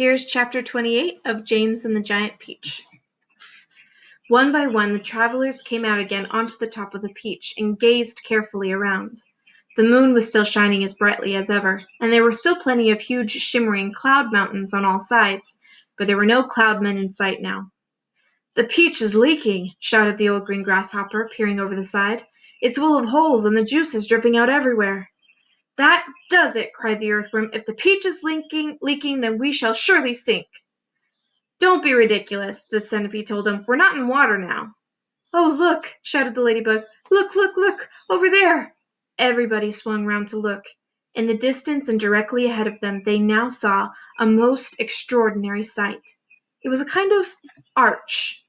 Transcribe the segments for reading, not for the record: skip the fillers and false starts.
Here's chapter 28 of James and the Giant Peach. One by one, the travelers came out again onto the top of the peach and gazed carefully around. The moon was still shining as brightly as ever, and there were still plenty of huge shimmering cloud mountains on all sides, but there were no cloudmen in sight now. "The peach is leaking," shouted the old green grasshopper, peering over the side. "It's full of holes, and the juice is dripping out everywhere." "That does it!" cried the earthworm. "If the peach is leaking, then we shall surely sink." "Don't be ridiculous," the centipede told him. "We're not in water now." "Oh, look!" shouted the ladybug. "Look, look, look! Over there!" Everybody swung round to look. In the distance and directly ahead of them they now saw a most extraordinary sight. It was a kind of arch,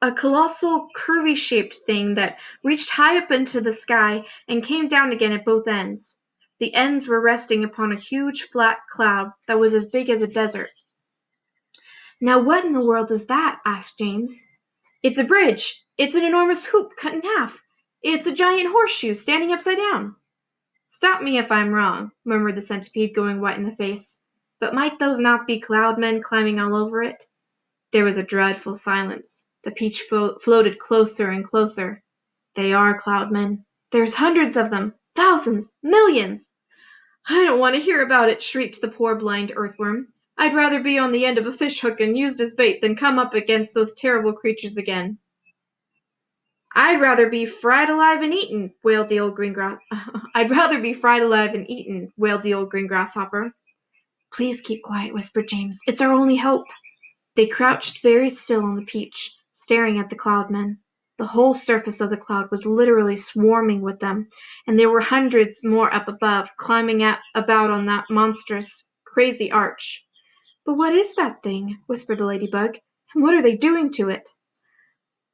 a colossal curvy-shaped thing that reached high up into the sky and came down again at both ends. The ends were resting upon a huge flat cloud that was as big as a desert. "Now what in the world is that?" asked James. "It's a bridge. It's an enormous hoop cut in half. It's a giant horseshoe standing upside down." "Stop me if I'm wrong," murmured the centipede, going white in the face. "But might those not be cloud-men climbing all over it?" There was a dreadful silence. The peach floated closer and closer. "They are cloud-men. There's hundreds of them, thousands, millions." "I don't want to hear about it," shrieked the poor blind earthworm. "I'd rather be on the end of a fish-hook and used as bait than come up against those terrible creatures again." "I'd rather be fried alive and eaten," wailed the old green grasshopper. "Please keep quiet," whispered James. "It's our only hope." They crouched very still on the peach, staring at the cloudmen. The whole surface of the cloud was literally swarming with them, and there were hundreds more up above, climbing about on that monstrous, crazy arch. "But what is that thing?" whispered the ladybug. "And what are they doing to it?"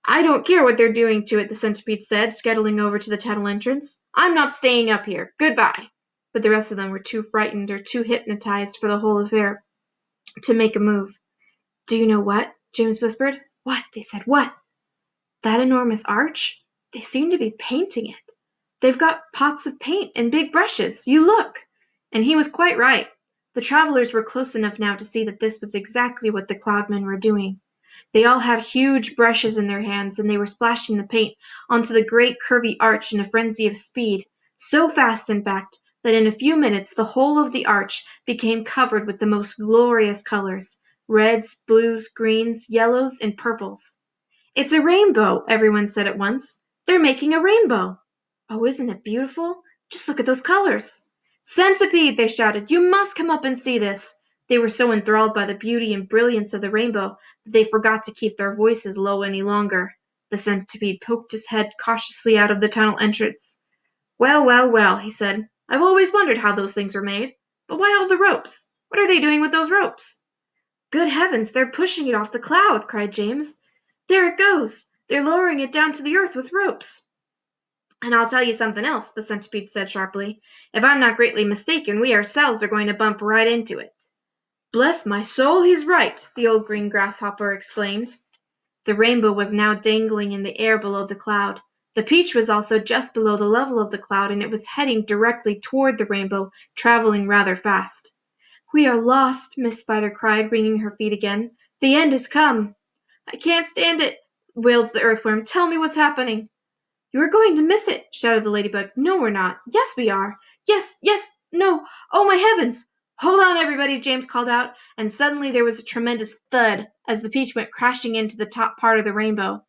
"I don't care what they're doing to it," the centipede said, scuttling over to the tunnel entrance. "I'm not staying up here. Goodbye." But the rest of them were too frightened or too hypnotized for the whole affair to make a move. "Do you know what?" James whispered. "What?" they said. "What?" "That enormous arch? They seem to be painting it. They've got pots of paint and big brushes. You look!" And he was quite right. The travelers were close enough now to see that this was exactly what the cloudmen were doing. They all had huge brushes in their hands, and they were splashing the paint onto the great curvy arch in a frenzy of speed, so fast, in fact, that in a few minutes the whole of the arch became covered with the most glorious colors: reds, blues, greens, yellows, and purples. "It's a rainbow!" everyone said at once. "They're making a rainbow!" "Oh, isn't it beautiful? Just look at those colors!" "Centipede!" they shouted. "You must come up and see this!" They were so enthralled by the beauty and brilliance of the rainbow that they forgot to keep their voices low any longer. The centipede poked his head cautiously out of the tunnel entrance. "Well, well, well," he said. "I've always wondered how those things were made. But why all the ropes? What are they doing with those ropes?" "Good heavens, they're pushing it off the cloud!" cried James. "There it goes! They're lowering it down to the earth with ropes." "And I'll tell you something else," the centipede said sharply. "If I'm not greatly mistaken, we ourselves are going to bump right into it." "Bless my soul, he's right!" the old green grasshopper exclaimed. The rainbow was now dangling in the air below the cloud. The peach was also just below the level of the cloud, and it was heading directly toward the rainbow, traveling rather fast. "We are lost!" Miss Spider cried, wringing her feet again. "The end has come!" "I can't stand it!" wailed the earthworm. "Tell me what's happening." "You're going to miss it!" shouted the ladybug. "No, we're not." "Yes, we are." "Yes, yes, no, oh my heavens!" "Hold on, everybody!" James called out, and suddenly there was a tremendous thud as the peach went crashing into the top part of the rainbow.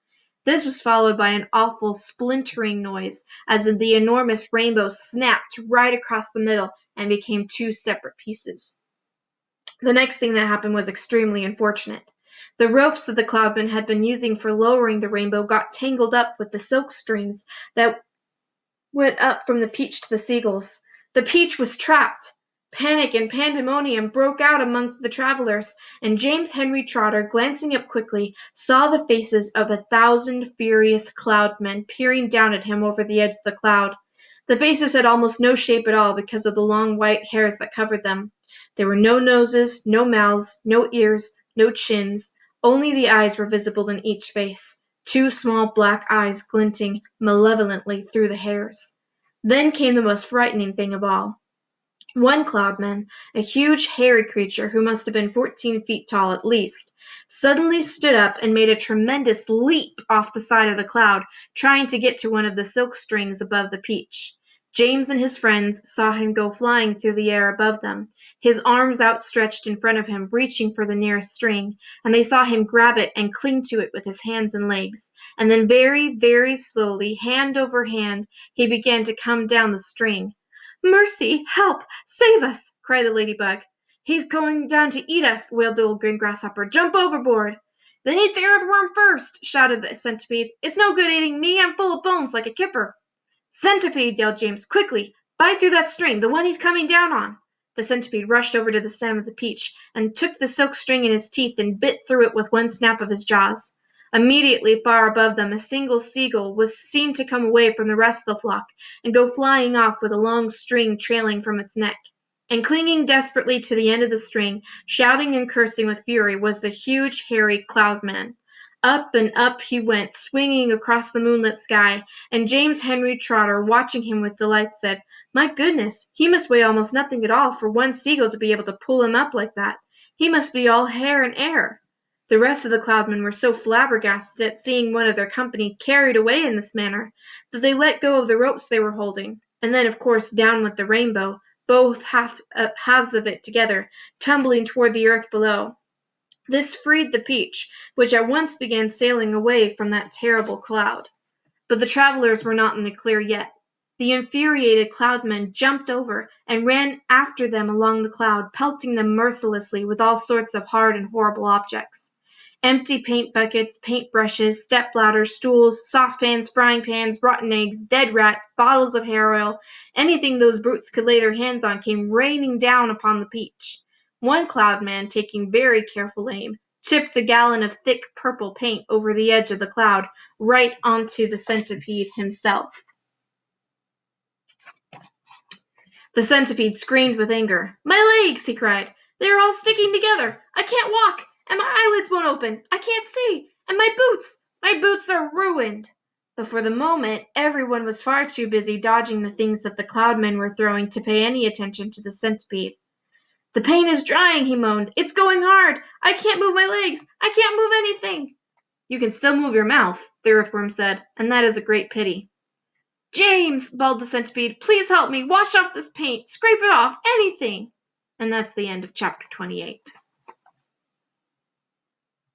This was followed by an awful splintering noise as the enormous rainbow snapped right across the middle and became two separate pieces. The next thing that happened was extremely unfortunate. The ropes that the cloudmen had been using for lowering the rainbow got tangled up with the silk strings that went up from the peach to the seagulls. The peach was trapped. Panic and pandemonium broke out amongst the travelers, and James Henry Trotter, glancing up quickly, saw the faces of 1,000 furious cloudmen peering down at him over the edge of the cloud. The faces had almost no shape at all because of the long white hairs that covered them. There were no noses, no mouths, no ears, no chins. Only the eyes were visible in each face, two small black eyes glinting malevolently through the hairs. Then came the most frightening thing of all. One cloudman, a huge hairy creature who must have been 14 feet tall at least, suddenly stood up and made a tremendous leap off the side of the cloud, trying to get to one of the silk strings above the peach. James and his friends saw him go flying through the air above them, his arms outstretched in front of him, reaching for the nearest string, and they saw him grab it and cling to it with his hands and legs, and then very, very slowly, hand over hand, he began to come down the string. "Mercy! Help! Save us!" cried the ladybug. "He's going down to eat us!" wailed the old green grasshopper. "Jump overboard!" "Then eat the earthworm first!" shouted the centipede. "It's no good eating me. I'm full of bones like a kipper." "Centipede!" yelled James. "Quickly! Bite through that string, the one he's coming down on!" The centipede rushed over to the stem of the peach and took the silk string in his teeth and bit through it with one snap of his jaws. Immediately far above them a single seagull was seen to come away from the rest of the flock and go flying off with a long string trailing from its neck. And clinging desperately to the end of the string, shouting and cursing with fury, was the huge hairy cloudman. Up and up he went, swinging across the moonlit sky, and James Henry Trotter, watching him with delight, said, "My goodness, he must weigh almost nothing at all for one seagull to be able to pull him up like that. He must be all hair and air." The rest of the cloudmen were so flabbergasted at seeing one of their company carried away in this manner that they let go of the ropes they were holding, and then of course down went the rainbow, both halves of it together, tumbling toward the earth below. This freed the peach, which at once began sailing away from that terrible cloud. But the travelers were not in the clear yet. The infuriated cloudmen jumped over and ran after them along the cloud, pelting them mercilessly with all sorts of hard and horrible objects. Empty paint buckets, paint brushes, step ladders, stools, saucepans, frying pans, rotten eggs, dead rats, bottles of hair oil, anything those brutes could lay their hands on came raining down upon the peach. One cloudman, taking very careful aim, tipped a gallon of thick purple paint over the edge of the cloud, right onto the centipede himself. The centipede screamed with anger. "My legs!" he cried. "They are all sticking together. I can't walk, and my eyelids won't open. I can't see, and my boots! My boots are ruined!" But for the moment everyone was far too busy dodging the things that the cloudmen were throwing to pay any attention to the centipede. "The paint is drying," he moaned. "It's going hard. I can't move my legs. I can't move anything." "You can still move your mouth," the earthworm said, "and that is a great pity." "James," bawled the centipede, "please help me. Wash off this paint. Scrape it off. Anything." And that's the end of chapter 28.